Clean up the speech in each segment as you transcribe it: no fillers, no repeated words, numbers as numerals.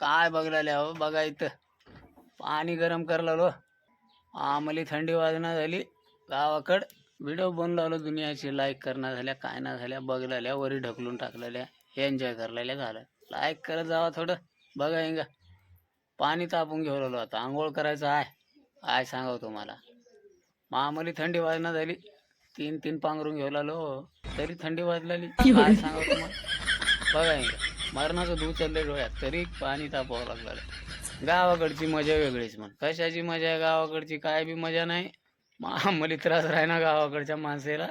काय बघलाले हो बघा इथं पाणी गरम करलालो आम्हाला थंडी वाजना झाली गावाकड व्हिडिओ बनवलो दुनियाची लाईक करणं झाल्या काय ना झाल्या बघलाल्या वरी ढकलून टाकलेल्या एन्जॉय करलेल्या झालं लाईक करत जावा थोडं बघा इंगा पाणी तापून घेऊन आता आंघोळ करायचं आहे काय सांगाव तुम्हाला मामूली थंडी वाजना झाली तीन तीन पांघरून घेऊन आलो तरी थंडी वाजलेली काय सांगाव तुम्हाला बघा इंगा मरणाचं दूध चाललंय डोळ्यात तरी पाणी तापावं लागलं गावाकडची मजा वेगळीच मग कशाची मजा आहे गावाकडची काय बी मजा नाही मामूली त्रास राही ना गावाकडच्या माणसाला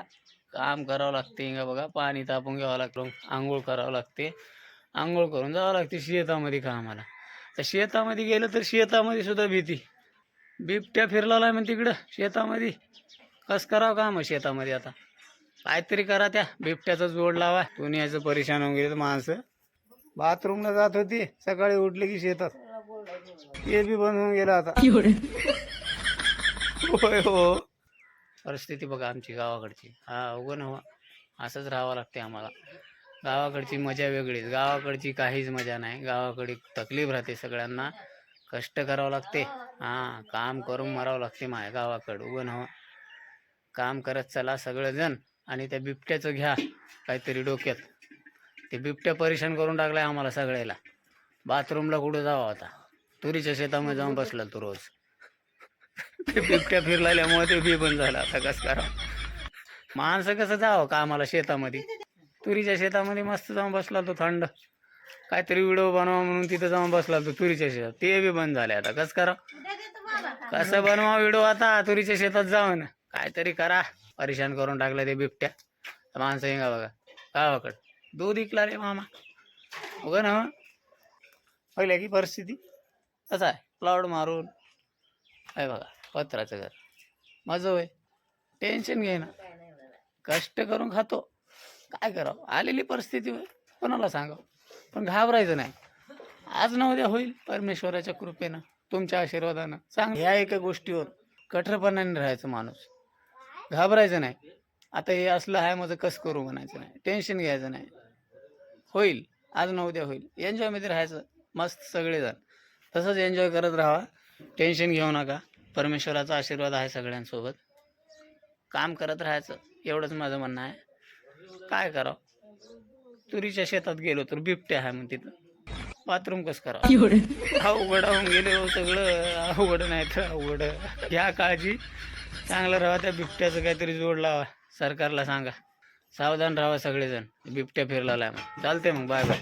काम करावं लागते का बघा पाणी तापून घ्यावं लागतं आंघोळ करावं लागते आंघोळ करून जावं लागते शेतामध्ये कामाला तर शेतामध्ये गेलं तर शेतामध्ये सुद्धा भीती बिबट्या फिरलाय मग तिकडं शेतामध्ये कस करावं का मग शेतामध्ये आता काहीतरी करा त्या बिबट्याचा जोड लावा दुनियाचं परेशान होऊन गेले माणसं बाथरूमला जात होती सकाळी उठले की शेतात ते बी बंद होऊन गेलं आता होय हो परिस्थिती बघा आमची गावाकडची हा उगन हवा असंच राहावं लागते आम्हाला गावाकडची मजा वेगळीच गावाकडची काहीच मजा नाही गावाकडे तकलीफ राहते सगळ्यांना कष्ट करावं लागते हा काम करून मरावं लागते माय गावाकडं उगन हवा काम करत चला सगळेजण आणि त्या बिबट्याचं घ्या काहीतरी डोक्यात ते बिबट्या परेशान करून टाकलाय आम्हाला सगळ्याला बाथरूमला कुठं जावं आता तुरीच्या शेतामध्ये जाऊन बसला तू रोज ते बिबट्या फिरलाल्यामुळे ते बी बंद झालं आता कसं करावं माणसं कसं जावं का आम्हाला शेतामध्ये तुरीच्या शेतामध्ये मस्त जाऊन बसला तो थंड काहीतरी व्हिडिओ बनवा म्हणून तिथं जाऊन बसला तो तुरीच्या शेतात ते बी बंद झाले आता कसं करावं कसं बनवा व्हिडिओ आता तुरीच्या शेतात जाऊन काहीतरी करा परेशान करून टाकलं ते बिबट्या माणसं येंगा बघा गावाकडं दूध इकला रे मामा उगा ना पहिल्या की परिस्थिती कसं आहे प्लाउड मारून आहे बघा पत्राचं घर मजा होय टेन्शन घे ना कष्ट करून खातो काय करावं आलेली परिस्थिती होय कोणाला सांगावं पण घाबरायचं नाही आज न उद्या होईल परमेश्वराच्या कृपेनं तुमच्या आशीर्वादानं सांग ह्या एका गोष्टीवर कठोरपणाने राहायचं माणूस घाबरायचं नाही आता हे असलं आहे माझं कसं करू म्हणायचं नाही टेन्शन घ्यायचं नाही होईल आज न उद्या होईल एन्जॉयमध्ये राहायचं मस्त सगळेजण तसंच एन्जॉय करत राहा टेन्शन घेऊ नका परमेश्वराचा आशीर्वाद आहे सगळ्यांसोबत काम करत राहायचं एवढंच माझं म्हणणं आहे काय करावं तुरीच्या शेतात गेलो तर बिबट्या आहे मग तिथं बाथरूम कसं करावं अवघड होऊन गेले हो सगळं अवघड नाही तर अवघड घ्या काळजी चांगलं राहा त्या बिबट्याचं काहीतरी जोड लावा सरकारला सांगा सावधान राहा सगळेजण बिबट्या फिरला मग चालते मग बाय बाय